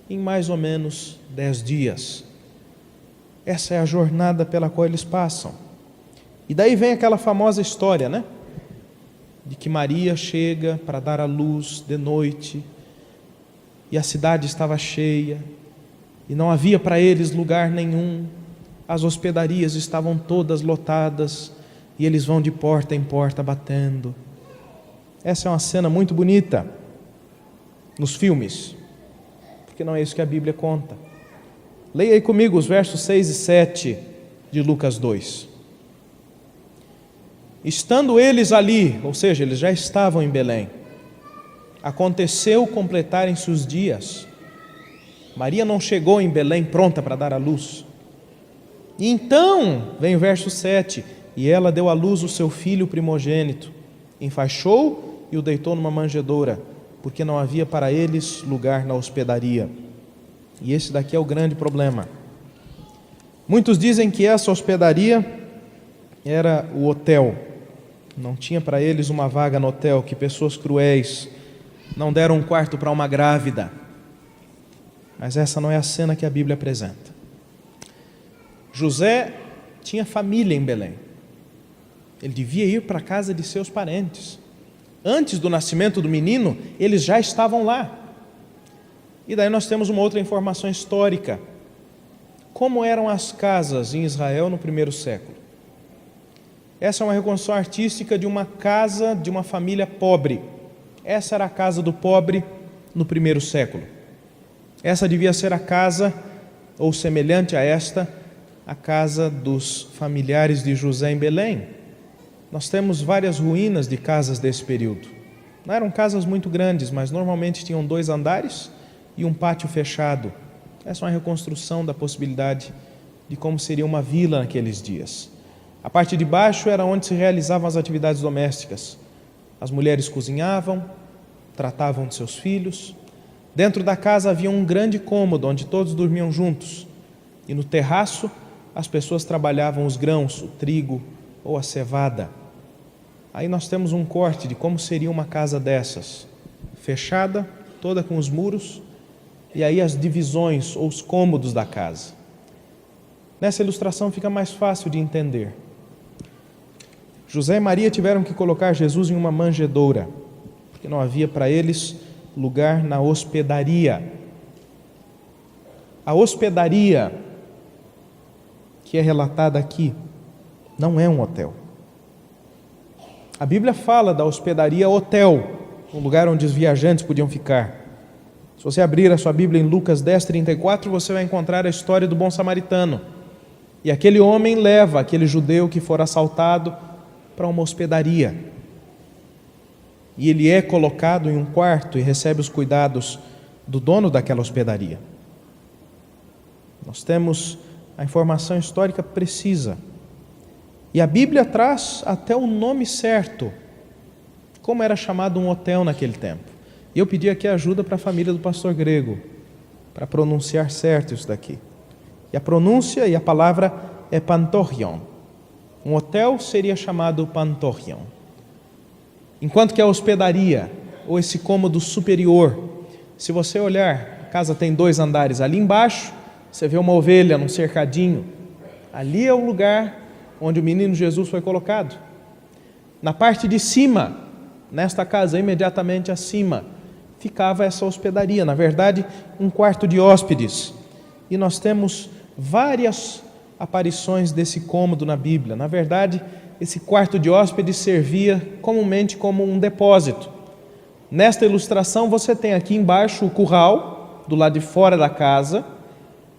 em mais ou menos 10 dias. Essa é a jornada pela qual eles passam. E daí vem aquela famosa história, né? De que Maria chega para dar à luz de noite, e a cidade estava cheia, e não havia para eles lugar nenhum, as hospedarias estavam todas lotadas, e eles vão de porta em porta batendo. Essa é uma cena muito bonita nos filmes, porque não é isso que a Bíblia conta. Leia aí comigo os versos 6 e 7 de Lucas 2. Estando eles ali, ou seja, eles já estavam em Belém, aconteceu completarem-se os dias. Maria não chegou em Belém pronta para dar à luz. E então, vem o verso 7, e ela deu à luz o seu filho primogênito, enfaixou e o deitou numa manjedoura, porque não havia para eles lugar na hospedaria. E esse daqui é o grande problema. Muitos dizem que essa hospedaria era o hotel. Não tinha para eles uma vaga no hotel, que pessoas cruéis não deram um quarto para uma grávida. Mas essa não é a cena que a Bíblia apresenta. José tinha família em Belém. Ele devia ir para a casa de seus parentes. Antes do nascimento do menino, eles já estavam lá. E daí nós temos uma outra informação histórica. Como eram as casas em Israel no primeiro século? Essa é uma reconstrução artística de uma casa de uma família pobre. Essa era a casa do pobre no primeiro século. Essa devia ser a casa, ou semelhante a esta, a casa dos familiares de José em Belém. Nós temos várias ruínas de casas desse período. Não eram casas muito grandes, mas normalmente tinham 2 andares e um pátio fechado. Essa é uma reconstrução da possibilidade de como seria uma vila naqueles dias. A parte de baixo era onde se realizavam as atividades domésticas. As mulheres cozinhavam, tratavam de seus filhos. Dentro da casa havia um grande cômodo onde todos dormiam juntos. E no terraço as pessoas trabalhavam os grãos, o trigo ou a cevada. Aí nós temos um corte de como seria uma casa dessas, fechada, toda com os muros, e aí as divisões ou os cômodos da casa. Nessa ilustração fica mais fácil de entender. José e Maria tiveram que colocar Jesus em uma manjedoura, porque não havia para eles lugar na hospedaria. A hospedaria que é relatada aqui não é um hotel. A Bíblia fala da hospedaria hotel, um lugar onde os viajantes podiam ficar. Se você abrir a sua Bíblia em Lucas 10:34, você vai encontrar a história do bom samaritano. E aquele homem leva aquele judeu que for assaltado para uma hospedaria. E ele é colocado em um quarto e recebe os cuidados do dono daquela hospedaria. Nós temos a informação histórica precisa. E a Bíblia traz até o nome certo, como era chamado um hotel naquele tempo. E eu pedi aqui ajuda para a família do pastor Grego, para pronunciar certo isso daqui. E a pronúncia e a palavra é pantorrion. Um hotel seria chamado pantorrion. Enquanto que a hospedaria, ou esse cômodo superior, se você olhar, a casa tem 2 andares, ali embaixo você vê uma ovelha num cercadinho. Ali é o lugar onde o menino Jesus foi colocado. Na parte de cima, nesta casa imediatamente acima, ficava essa hospedaria, na verdade um quarto de hóspedes. E nós temos várias aparições desse cômodo na Bíblia. Na verdade, esse quarto de hóspedes servia comumente como um depósito. Nesta ilustração você tem aqui embaixo o curral, do lado de fora da casa,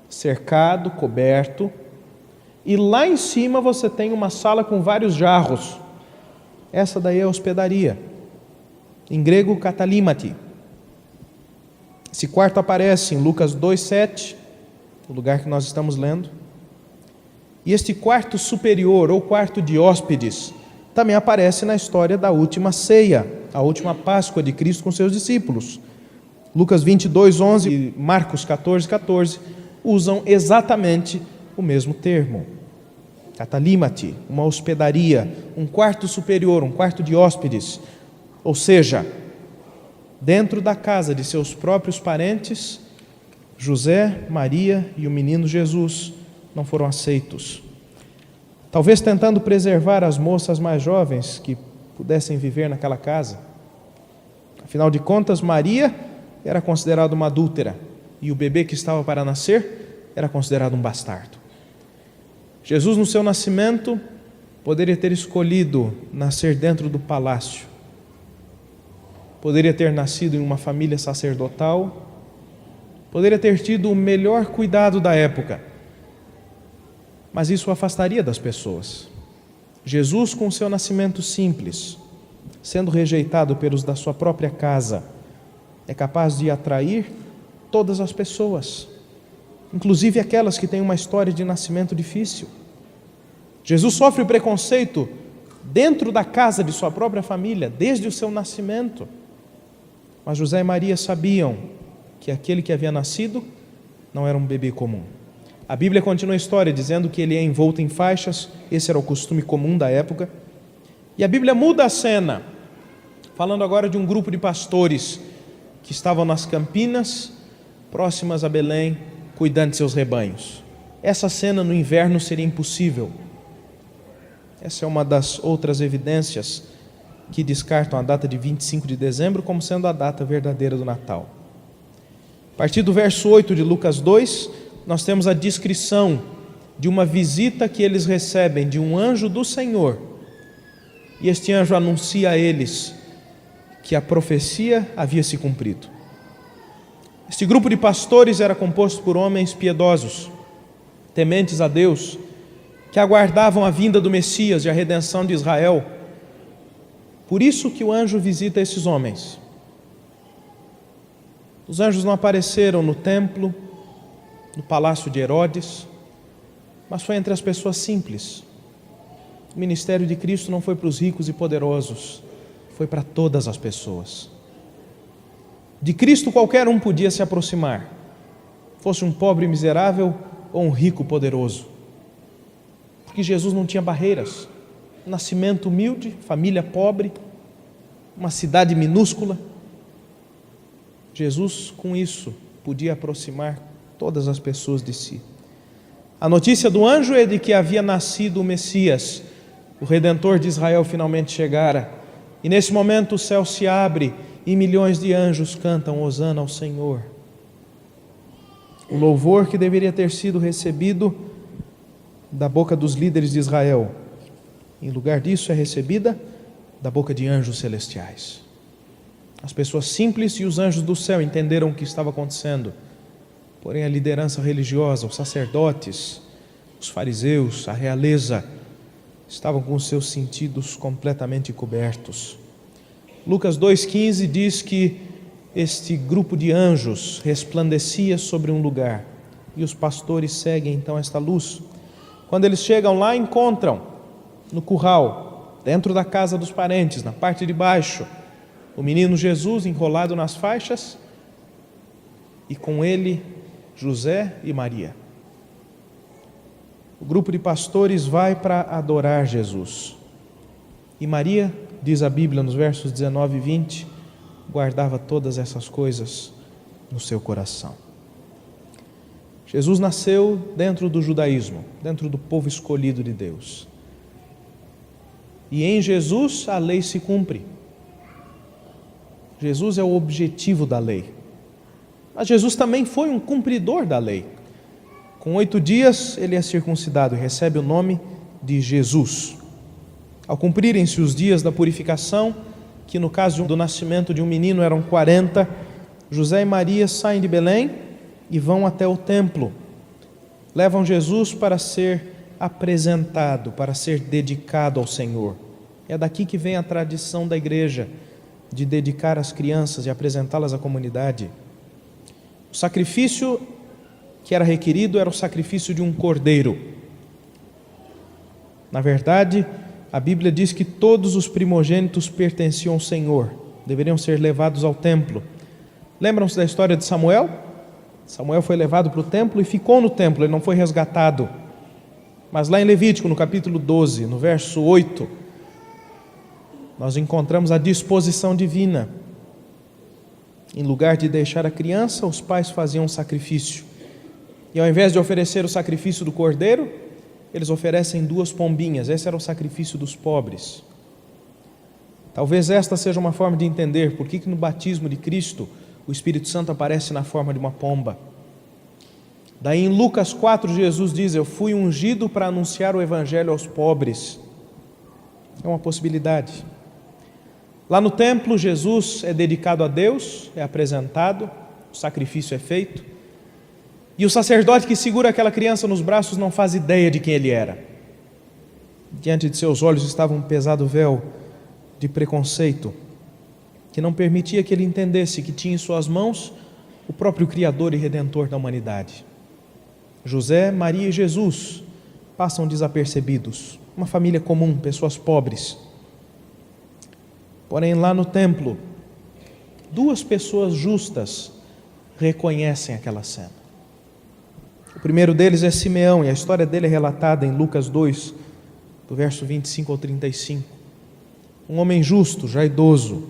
cercado, coberto, e lá em cima você tem uma sala com vários jarros. Essa daí é a hospedaria, em grego katalimati. Esse quarto aparece em Lucas 2:7, o lugar que nós estamos lendo. E este quarto superior, ou quarto de hóspedes, também aparece na história da última ceia, a última Páscoa de Cristo com seus discípulos. Lucas 22:11 e Marcos 14:14 usam exatamente o mesmo termo. Katalimati, uma hospedaria, um quarto superior, um quarto de hóspedes. Ou seja, dentro da casa de seus próprios parentes, José, Maria e o menino Jesus não foram aceitos. talvez tentando preservar as moças mais jovens que pudessem viver naquela casa. Afinal de contas, Maria era considerada uma adúltera e o bebê que estava para nascer era considerado um bastardo. Jesus, no seu nascimento, poderia ter escolhido nascer dentro do palácio, poderia ter nascido em uma família sacerdotal, poderia ter tido o melhor cuidado da época, mas isso o afastaria das pessoas. Jesus, com seu nascimento simples, sendo rejeitado pelos da sua própria casa, é capaz de atrair todas as pessoas, inclusive aquelas que têm uma história de nascimento difícil. Jesus sofre o preconceito dentro da casa de sua própria família, desde o seu nascimento. Mas José e Maria sabiam que aquele que havia nascido não era um bebê comum. A Bíblia continua a história dizendo que ele é envolto em faixas, esse era o costume comum da época. E a Bíblia muda a cena, falando agora de um grupo de pastores que estavam nas campinas, próximas a Belém, cuidando de seus rebanhos. Essa cena no inverno seria impossível. Essa é uma das outras evidências que descartam a data de 25 de dezembro como sendo a data verdadeira do Natal. A partir do verso 8 de Lucas 2, nós temos a descrição de uma visita que eles recebem de um anjo do Senhor. E este anjo anuncia a eles que a profecia havia se cumprido. Este grupo de pastores era composto por homens piedosos, tementes a Deus, que aguardavam a vinda do Messias e a redenção de Israel. Por isso que o anjo visita esses homens. Os anjos não apareceram no templo, no palácio de Herodes, mas foi entre as pessoas simples. O ministério de Cristo não foi para os ricos e poderosos, foi para todas as pessoas. De Cristo qualquer um podia se aproximar, fosse um pobre miserável ou um rico poderoso, porque Jesus não tinha barreiras. Nascimento humilde, família pobre, uma cidade minúscula. Jesus, com isso, podia aproximar todas as pessoas de si. A notícia do anjo é de que havia nascido o Messias, o Redentor de Israel finalmente chegara. E nesse momento o céu se abre e milhões de anjos cantam Hosana ao Senhor. O louvor que deveria ter sido recebido da boca dos líderes de Israel, em lugar disso é recebida da boca de anjos celestiais. As pessoas simples e os anjos do céu entenderam o que estava acontecendo, porém a liderança religiosa, os sacerdotes, os fariseus, a realeza, estavam com os seus sentidos completamente cobertos. Lucas 2,15 diz que este grupo de anjos resplandecia sobre um lugar, e os pastores seguem então esta luz. Quando eles chegam lá, encontram no curral, dentro da casa dos parentes, na parte de baixo, o menino Jesus enrolado nas faixas e com ele José e Maria. O grupo de pastores vai para adorar Jesus. E Maria, diz a Bíblia nos versos 19 e 20, guardava todas essas coisas no seu coração. Jesus nasceu dentro do judaísmo, dentro do povo escolhido de Deus. E em Jesus a lei se cumpre. Jesus é o objetivo da lei. Mas Jesus também foi um cumpridor da lei. Com 8 dias ele é circuncidado e recebe o nome de Jesus. Ao cumprirem-se os dias da purificação, que no caso do nascimento de um menino eram 40, José e Maria saem de Belém e vão até o templo. Levam Jesus para ser apresentado, para ser dedicado ao Senhor. É daqui que vem a tradição da igreja de dedicar as crianças e apresentá-las à comunidade. O sacrifício que era requerido era o sacrifício de um cordeiro. Na verdade, a Bíblia diz que todos os primogênitos pertenciam ao Senhor, deveriam ser levados ao templo. Lembram-se da história de Samuel? Samuel foi levado para o templo e ficou no templo, ele não foi resgatado. Mas lá em Levítico, no capítulo 12, no verso 8, nós encontramos a disposição divina. Em lugar de deixar a criança, os pais faziam um sacrifício. E ao invés de oferecer o sacrifício do cordeiro, eles oferecem 2 pombinhas. Esse era o sacrifício dos pobres. Talvez esta seja uma forma de entender por que no batismo de Cristo o Espírito Santo aparece na forma de uma pomba. Daí em Lucas 4, Jesus diz: eu fui ungido para anunciar o Evangelho aos pobres. É uma possibilidade. Lá no templo, Jesus é dedicado a Deus, é apresentado, o sacrifício é feito, e o sacerdote que segura aquela criança nos braços não faz ideia de quem ele era. Diante de seus olhos estava um pesado véu de preconceito, que não permitia que ele entendesse que tinha em suas mãos o próprio Criador e Redentor da humanidade. José, Maria e Jesus passam desapercebidos, uma família comum, pessoas pobres. Porém, lá no templo, 2 pessoas justas reconhecem aquela cena. O primeiro deles é Simeão, e a história dele é relatada em Lucas 2, do verso 25 ao 35. Um homem justo, já idoso,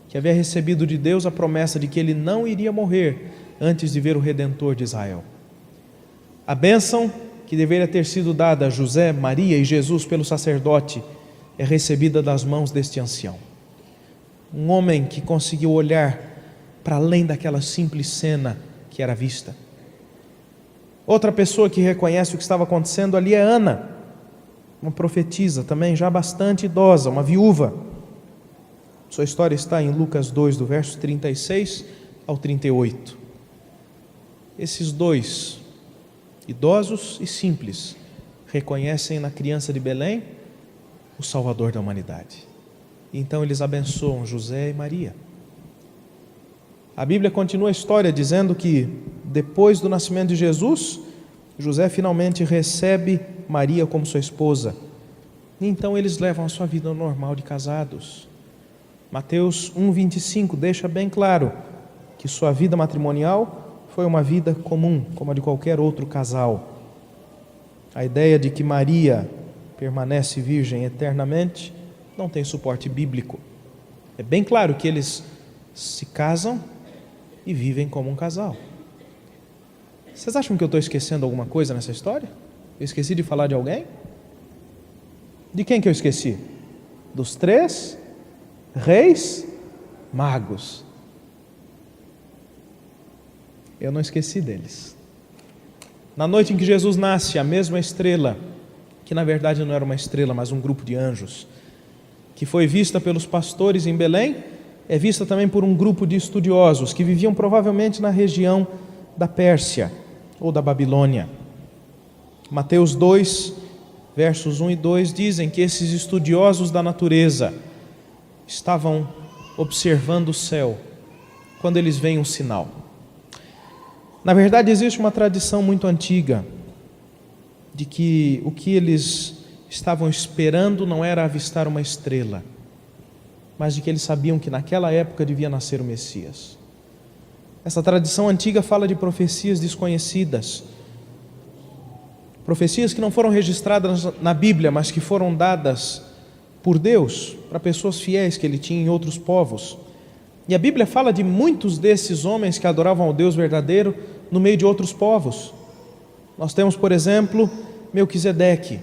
que havia recebido de Deus a promessa de que ele não iria morrer antes de ver o Redentor de Israel. A bênção que deveria ter sido dada a José, Maria e Jesus pelo sacerdote é recebida das mãos deste ancião. Um homem que conseguiu olhar para além daquela simples cena que era vista. Outra pessoa que reconhece o que estava acontecendo ali é Ana, uma profetisa também já bastante idosa, uma viúva. Sua história está em Lucas 2, do verso 36 ao 38. Esses 2, idosos e simples, reconhecem na criança de Belém o Salvador da humanidade. Então eles abençoam José e Maria. A Bíblia continua a história dizendo que depois do nascimento de Jesus, José finalmente recebe Maria como sua esposa. E então eles levam a sua vida normal de casados. Mateus 1:25 deixa bem claro que sua vida matrimonial foi uma vida comum, como a de qualquer outro casal. A ideia de que Maria permanece virgem eternamente não tem suporte bíblico. É bem claro que eles se casam e vivem como um casal. Vocês acham que eu estou esquecendo alguma coisa nessa história? Eu esqueci de falar de alguém? De quem que eu esqueci? Dos 3 reis magos. Eu não esqueci deles. Na noite em que Jesus nasce, a mesma estrela, que na verdade não era uma estrela, mas um grupo de anjos, que foi vista pelos pastores em Belém, é vista também por um grupo de estudiosos que viviam provavelmente na região da Pérsia ou da Babilônia. Mateus 2, versos 1 e 2 dizem que esses estudiosos da natureza estavam observando o céu quando eles veem um sinal. Na verdade, existe uma tradição muito antiga de que o que eles estavam esperando não era avistar uma estrela, mas de que eles sabiam que naquela época devia nascer o Messias. Essa tradição antiga fala de profecias desconhecidas, profecias que não foram registradas na Bíblia, mas que foram dadas por Deus para pessoas fiéis que Ele tinha em outros povos. E a Bíblia fala de muitos desses homens que adoravam ao Deus verdadeiro no meio de outros povos. Nós temos, por exemplo, Melquisedeque,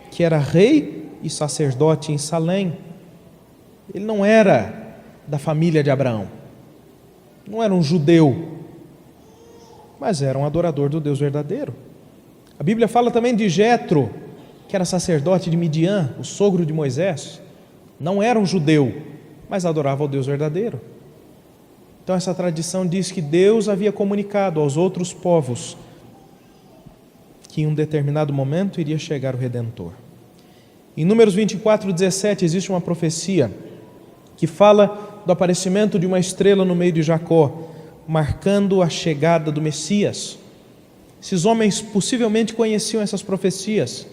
que era rei e sacerdote em Salém. Ele não era da família de Abraão, não era um judeu, mas era um adorador do Deus verdadeiro. A Bíblia fala também de Jetro, que era sacerdote de Midian, o sogro de Moisés. Não era um judeu, mas adorava ao Deus verdadeiro. Então essa tradição diz que Deus havia comunicado aos outros povos que em um determinado momento iria chegar o Redentor. Em Números 24:17 existe uma profecia que fala do aparecimento de uma estrela no meio de Jacó, marcando a chegada do Messias. Esses homens possivelmente conheciam essas profecias,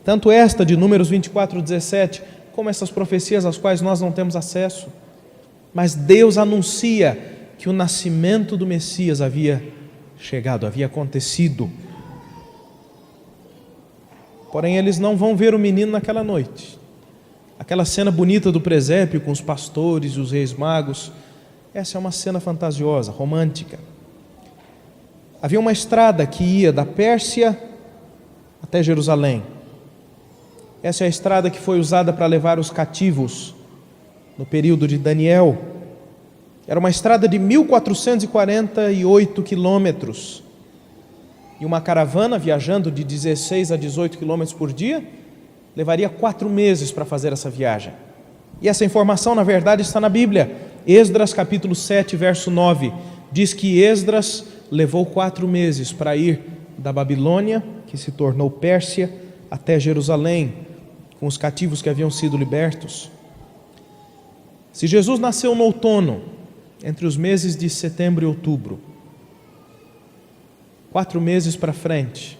tanto esta de Números 24:17, como essas profecias às quais nós não temos acesso. Mas Deus anuncia que o nascimento do Messias havia chegado, havia acontecido. Porém, eles não vão ver o menino naquela noite. Aquela cena bonita do presépio com os pastores e os reis magos, essa é uma cena fantasiosa, romântica. Havia uma estrada que ia da Pérsia até Jerusalém. Essa é a estrada que foi usada para levar os cativos no período de Daniel. Era uma estrada de 1.448 quilômetros. E uma caravana viajando de 16 a 18 quilômetros por dia levaria 4 meses para fazer essa viagem. E essa informação, na verdade, está na Bíblia. Esdras capítulo 7, verso 9, diz que Esdras levou 4 meses para ir da Babilônia, que se tornou Pérsia, até Jerusalém, com os cativos que haviam sido libertos. Se Jesus nasceu no outono, entre os meses de setembro e outubro, 4 meses para frente,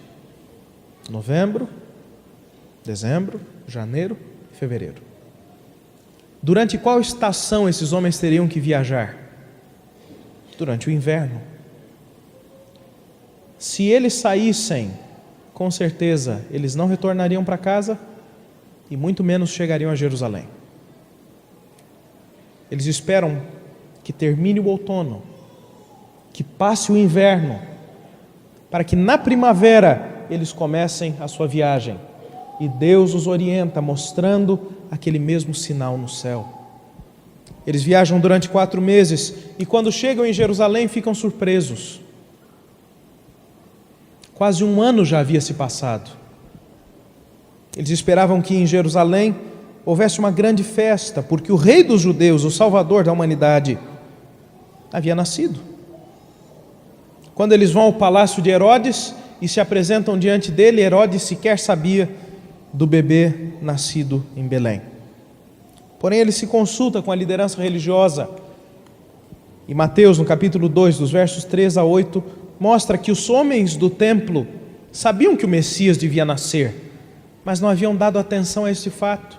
novembro, dezembro, janeiro e fevereiro. Durante qual estação esses homens teriam que viajar? Durante o inverno. Se eles saíssem, com certeza eles não retornariam para casa e muito menos chegariam a Jerusalém. Eles esperam que termine o outono, que passe o inverno, para que na primavera eles comecem a sua viagem. E Deus os orienta, mostrando aquele mesmo sinal no céu. Eles viajam durante 4 meses e quando chegam em Jerusalém ficam surpresos. Quase 1 ano já havia se passado. Eles esperavam que em Jerusalém houvesse uma grande festa, porque o rei dos judeus, o salvador da humanidade, havia nascido. Quando eles vão ao palácio de Herodes e se apresentam diante dele, Herodes sequer sabia do bebê nascido em Belém. Porém, ele se consulta com a liderança religiosa. E Mateus, no capítulo 2, dos versos 3 a 8, mostra que os homens do templo sabiam que o Messias devia nascer, mas não haviam dado atenção a este fato.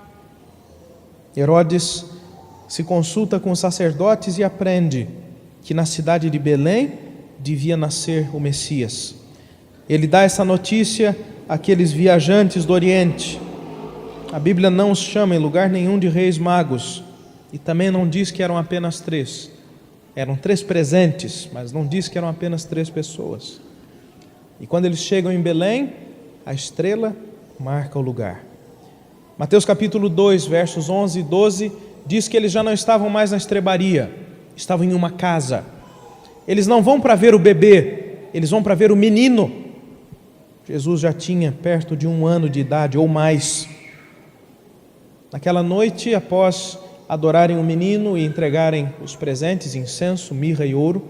Herodes se consulta com os sacerdotes e aprende que na cidade de Belém devia nascer o Messias. Ele dá essa notícia àqueles viajantes do Oriente. A Bíblia não os chama em lugar nenhum de reis magos e também não diz que eram apenas 3. Eram 3 presentes, mas não diz que eram apenas 3 pessoas. E quando eles chegam em Belém, a estrela marca o lugar. Mateus capítulo 2, versos 11 e 12, diz que eles já não estavam mais na estrebaria, estavam em uma casa. Eles não vão para ver o bebê, eles vão para ver o menino. Jesus já tinha perto de 1 ano de idade ou mais. Naquela noite, após adorarem o menino e entregarem os presentes, incenso, mirra e ouro,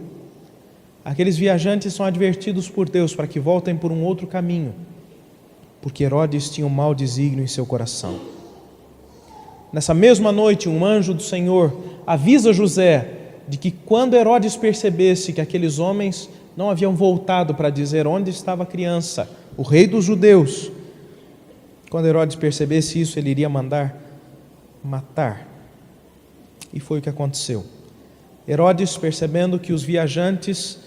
aqueles viajantes são advertidos por Deus para que voltem por um outro caminho, porque Herodes tinha um mau desígnio em seu coração. Nessa mesma noite, um anjo do Senhor avisa José de que quando Herodes percebesse que aqueles homens não haviam voltado para dizer onde estava a criança, o rei dos judeus, quando Herodes percebesse isso, ele iria mandar matar. E foi o que aconteceu. Herodes, percebendo que os viajantes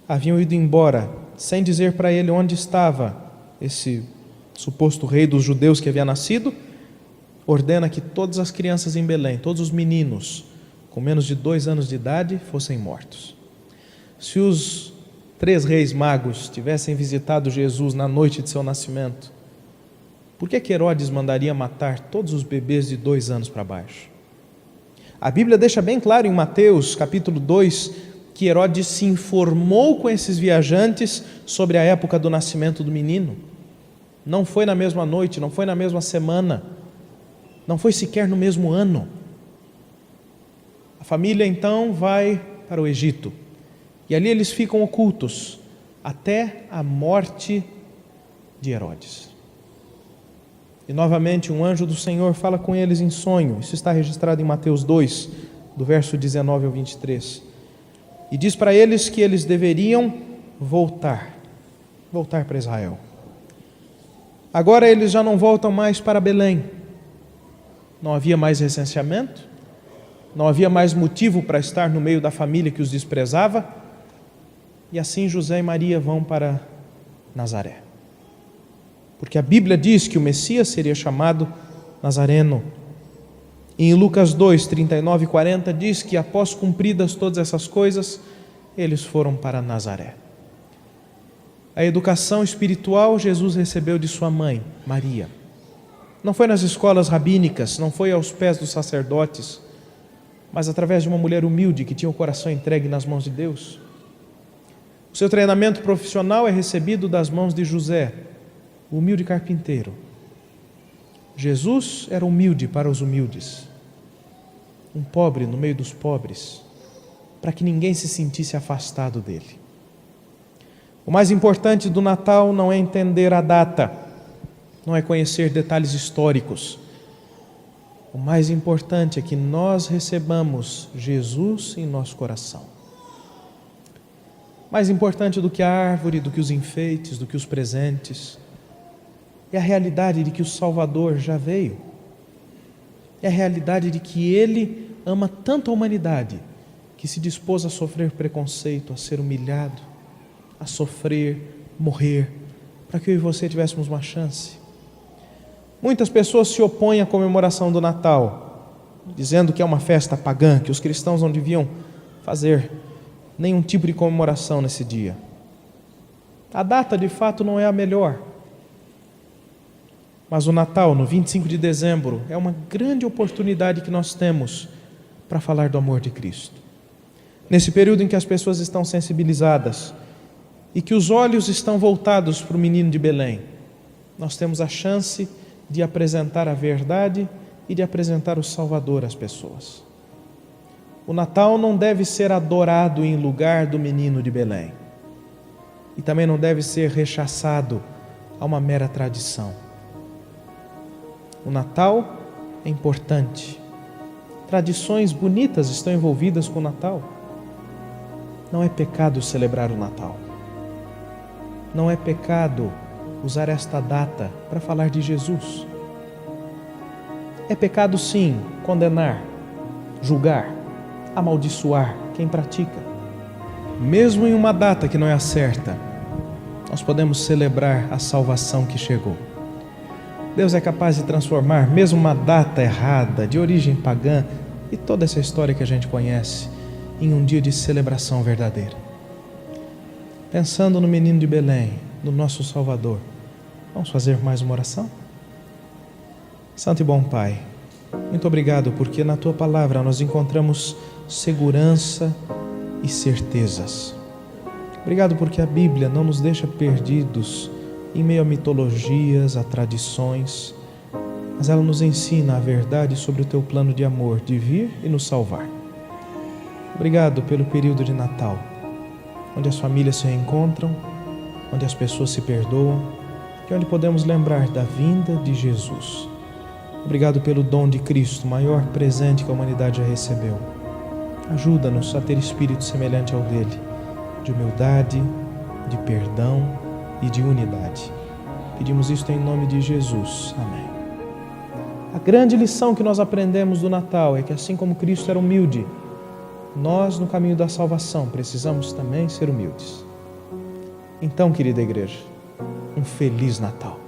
haviam ido embora, sem dizer para ele onde estava esse suposto rei dos judeus que havia nascido, ordena que todas as crianças em Belém, todos os meninos com menos de 2 anos de idade, fossem mortos. Se os 3 reis magos tivessem visitado Jesus na noite de seu nascimento, por que Herodes mandaria matar todos os bebês de 2 anos para baixo? A Bíblia deixa bem claro em Mateus capítulo 2 que Herodes se informou com esses viajantes sobre a época do nascimento do menino. Não foi na mesma noite, não foi na mesma semana, não foi sequer no mesmo ano. A família então vai para o Egito e ali eles ficam ocultos até a morte de Herodes. E novamente um anjo do Senhor fala com eles em sonho. Isso está registrado em Mateus 2, do verso 19 ao 23. E diz para eles que eles deveriam voltar para Israel. Agora eles já não voltam mais para Belém. Não havia mais recenseamento, não havia mais motivo para estar no meio da família que os desprezava. E assim José e Maria vão para Nazaré. Porque a Bíblia diz que o Messias seria chamado Nazareno. E em Lucas 2, 39 e 40 diz que após cumpridas todas essas coisas, eles foram para Nazaré. A educação espiritual Jesus recebeu de sua mãe, Maria. Não foi nas escolas rabínicas, não foi aos pés dos sacerdotes, mas através de uma mulher humilde que tinha o coração entregue nas mãos de Deus. O seu treinamento profissional é recebido das mãos de José, o humilde carpinteiro. Jesus era humilde para os humildes, um pobre no meio dos pobres, para que ninguém se sentisse afastado dele. O mais importante do Natal não é entender a data, não é conhecer detalhes históricos. O mais importante é que nós recebamos Jesus em nosso coração. Mais importante do que a árvore, do que os enfeites, do que os presentes, é a realidade de que o Salvador já veio. É a realidade de que Ele ama tanto a humanidade que se dispôs a sofrer preconceito, a ser humilhado, a sofrer, morrer, para que eu e você tivéssemos uma chance. Muitas pessoas se opõem à comemoração do Natal, dizendo que é uma festa pagã, que os cristãos não deviam fazer nenhum tipo de comemoração nesse dia. A data, de fato, não é a melhor. Mas o Natal, no 25 de dezembro, é uma grande oportunidade que nós temos para falar do amor de Cristo. Nesse período em que as pessoas estão sensibilizadas e que os olhos estão voltados para o menino de Belém, nós temos a chance de apresentar a verdade e de apresentar o Salvador às pessoas. O Natal não deve ser adorado em lugar do menino de Belém. E também não deve ser rechaçado a uma mera tradição. O Natal é importante. Tradições bonitas estão envolvidas com o Natal. Não é pecado celebrar o Natal. Não é pecado usar esta data para falar de Jesus. É pecado, sim, condenar, julgar, amaldiçoar quem pratica. Mesmo em uma data que não é a certa, nós podemos celebrar a salvação que chegou. Deus é capaz de transformar mesmo uma data errada, de origem pagã, e toda essa história que a gente conhece, em um dia de celebração verdadeira. Pensando no menino de Belém, no nosso Salvador, vamos fazer mais uma oração? Santo e bom Pai, muito obrigado porque na Tua palavra nós encontramos segurança e certezas. Obrigado porque a Bíblia não nos deixa perdidos em meio a mitologias, a tradições, mas ela nos ensina a verdade sobre o Teu plano de amor, de vir e nos salvar. Obrigado pelo período de Natal, onde as famílias se reencontram, onde as pessoas se perdoam e onde podemos lembrar da vinda de Jesus. Obrigado pelo dom de Cristo, o maior presente que a humanidade já recebeu. Ajuda-nos a ter espírito semelhante ao dele, de humildade, de perdão e de unidade. Pedimos isto em nome de Jesus. Amém. A grande lição que nós aprendemos do Natal é que assim como Cristo era humilde, nós no caminho da salvação precisamos também ser humildes. Então, querida igreja, um Feliz Natal.